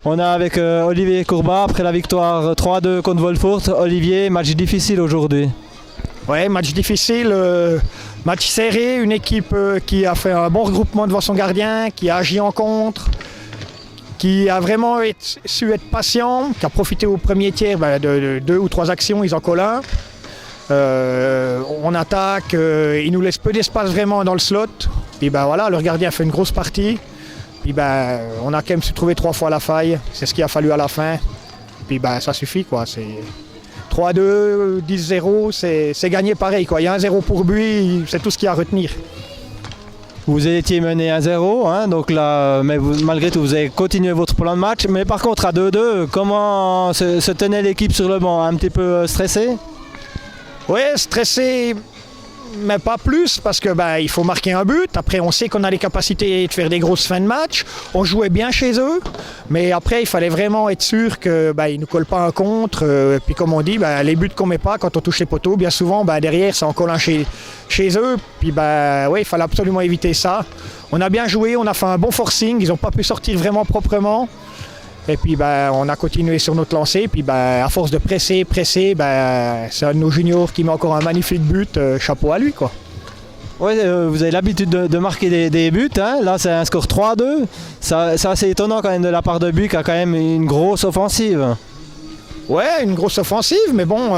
On est avec Olivier Courbat après la victoire 3-2 contre Wolfurt. Olivier, match difficile aujourd'hui. Ouais, match difficile, match serré, une équipe qui a fait un bon regroupement devant son gardien, qui a agi en contre, qui a vraiment su être patient, qui a profité au premier tiers de 2 ou 3 actions, ils en collent un. On attaque, ils nous laissent peu d'espace vraiment dans le slot. Puis voilà, leur gardien a fait une grosse partie. Puis on a quand même su trouver 3 fois la faille, c'est ce qu'il a fallu à la fin. Puis ça suffit quoi. 3-2, 10-0, c'est gagné pareil quoi. Il y a 1-0 pour but, c'est tout ce qu'il y a à retenir. Vous étiez mené 1-0, hein, donc là, mais malgré tout, vous avez continué votre plan de match. Mais par contre, à 2-2, comment se tenait l'équipe sur le banc? Un petit peu stressé? Oui, stressé, mais pas plus, parce que il faut marquer un but. Après, on sait qu'on a les capacités de faire des grosses fins de match. On jouait bien chez eux, mais après, il fallait vraiment être sûr qu'ils ne nous collent pas un contre. Puis comme on dit, les buts qu'on met pas quand on touche les poteaux, bien souvent, derrière, c'est en collant chez eux. Puis il fallait absolument éviter ça. On a bien joué, on a fait un bon forcing. Ils n'ont pas pu sortir vraiment proprement. Et puis on a continué sur notre lancée. Puis à force de presser, c'est un de nos juniors qui met encore un magnifique but. Chapeau à lui quoi. Ouais, vous avez l'habitude de marquer des buts. Hein. Là, c'est un score 3-2. C'est assez étonnant quand même de la part de Buc, qui a quand même une grosse offensive. Ouais, une grosse offensive, mais bon,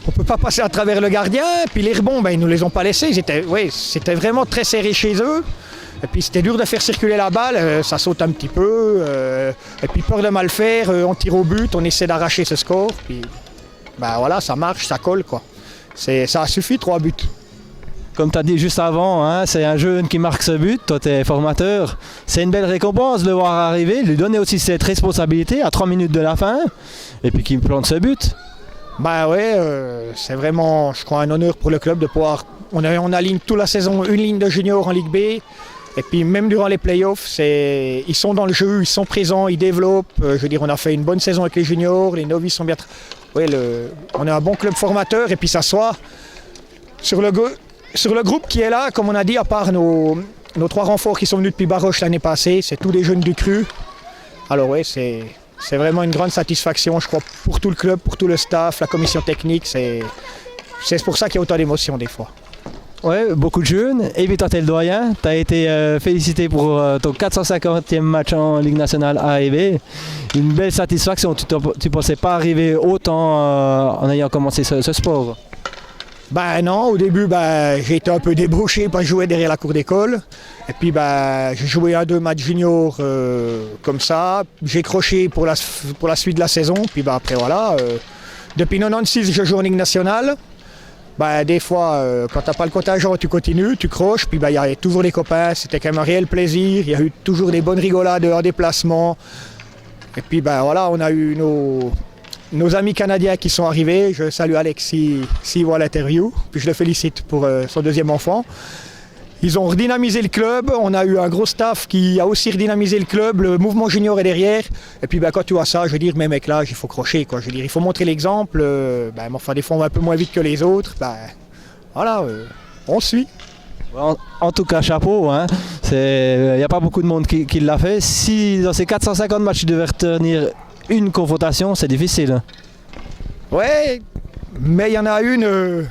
on peut pas passer à travers le gardien. Puis les rebonds, ils nous les ont pas laissés. C'était vraiment très serré chez eux. Et puis c'était dur de faire circuler la balle, ça saute un petit peu. Et puis peur de mal faire, on tire au but, on essaie d'arracher ce score. Puis voilà, ça marche, ça colle quoi. Ça a suffi 3 buts. Comme tu as dit juste avant, hein, c'est un jeune qui marque ce but, toi tu es formateur. C'est une belle récompense de le voir arriver, lui donner aussi cette responsabilité à 3 minutes de la fin, et puis qu'il plante ce but. C'est vraiment, je crois, un honneur pour le club de pouvoir... On aligne toute la saison une ligne de juniors en Ligue B. Et puis même durant les playoffs, ils sont dans le jeu, ils sont présents, ils développent. On a fait une bonne saison avec les juniors, les novices sont bien... on est un bon club formateur et puis ça soit sur le groupe qui est là, comme on a dit, à part nos 3 renforts qui sont venus depuis Baroche l'année passée, c'est tous des jeunes du cru. Alors c'est vraiment une grande satisfaction, je crois, pour tout le club, pour tout le staff, la commission technique. C'est pour ça qu'il y a autant d'émotions des fois. Ouais, beaucoup de jeunes. Et puis toi, tu es le doyen. Tu as été félicité pour ton 450e match en Ligue nationale A et B. Une belle satisfaction. Tu ne pensais pas arriver autant en ayant commencé ce sport? Non, au début, j'ai été un peu débauché parce que je jouais derrière la cour d'école. Et puis, j'ai joué 1-2 matchs juniors comme ça. J'ai croché pour la suite de la saison. Puis, après, voilà. Depuis 96, je joue en Ligue nationale. Des fois, quand tu n'as pas le contingent, tu continues, tu croches, puis il y a toujours les copains, c'était quand même un réel plaisir, il y a eu toujours des bonnes rigolades en déplacement. Et puis voilà, on a eu nos amis canadiens qui sont arrivés, je salue Alex s'il voit l'interview, puis je le félicite pour son 2e enfant. Ils ont redynamisé le club, on a eu un gros staff qui a aussi redynamisé le club, le mouvement junior est derrière. Et puis quand tu vois ça, même avec l'âge, il faut crocher quoi. Il faut montrer l'exemple. Des fois on va un peu moins vite que les autres. On suit. En tout cas, chapeau. Hein. Il n'y a pas beaucoup de monde qui l'a fait. Si dans ces 450 matchs, tu devais retenir une confrontation, c'est difficile. Ouais, mais il y en a une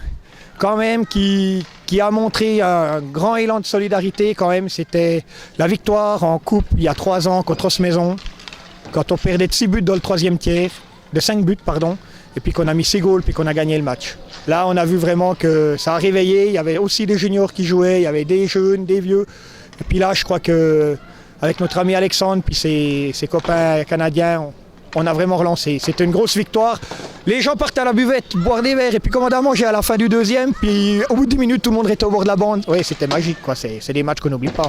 quand même qui a montré un grand élan de solidarité quand même. C'était la victoire en coupe il y a 3 ans contre Osmaison, quand on perdait de 6 buts dans le 3e tiers, de 5 buts pardon, et puis qu'on a mis 6 goals puis qu'on a gagné le match. Là on a vu vraiment que ça a réveillé, il y avait aussi des juniors qui jouaient, il y avait des jeunes, des vieux. Et puis là je crois que avec notre ami Alexandre puis ses copains canadiens, on a vraiment relancé. C'était une grosse victoire. Les gens partent à la buvette, boire des verres et puis commander à manger à la fin du 2e. Puis au bout de 10 minutes, tout le monde était au bord de la bande. Oui, c'était magique, quoi. C'est des matchs qu'on n'oublie pas.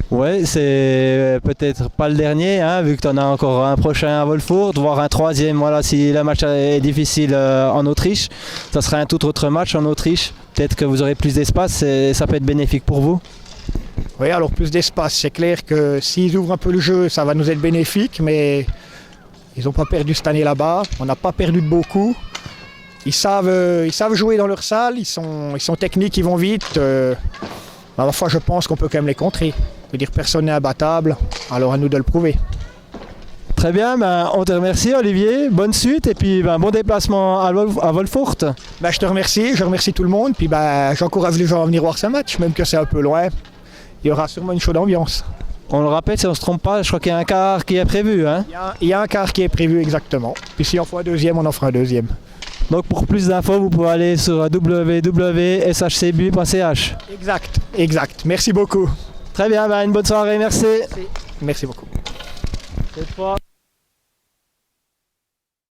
Ouais, c'est peut-être pas le dernier, hein, vu que tu en as encore un prochain à Wolfurt, voire un 3e. Voilà, si le match est difficile en Autriche, ça sera un tout autre match en Autriche. Peut-être que vous aurez plus d'espace et ça peut être bénéfique pour vous. Oui, alors plus d'espace. C'est clair que s'ils ouvrent un peu le jeu, ça va nous être bénéfique, mais ils n'ont pas perdu cette année là-bas, on n'a pas perdu de beaucoup. Ils savent jouer dans leur salle, ils sont techniques, ils vont vite. Parfois je pense qu'on peut quand même les contrer. veux dire, personne n'est imbattable, alors à nous de le prouver. Très bien, on te remercie Olivier, bonne suite et puis bon déplacement à Wolfurt. Je te remercie, je remercie tout le monde, puis j'encourage les gens à venir voir ce match, même que c'est un peu loin. Il y aura sûrement une chaude ambiance. On le rappelle, si on ne se trompe pas, je crois qu'il y a un quart qui est prévu. Hein. Il y a un quart qui est prévu exactement, puis si on fait un deuxième, on en fera un deuxième. Donc pour plus d'infos, vous pouvez aller sur www.shcbu.ch. Exact. Merci beaucoup. Très bien, une bonne soirée, merci. Merci beaucoup. Cette fois.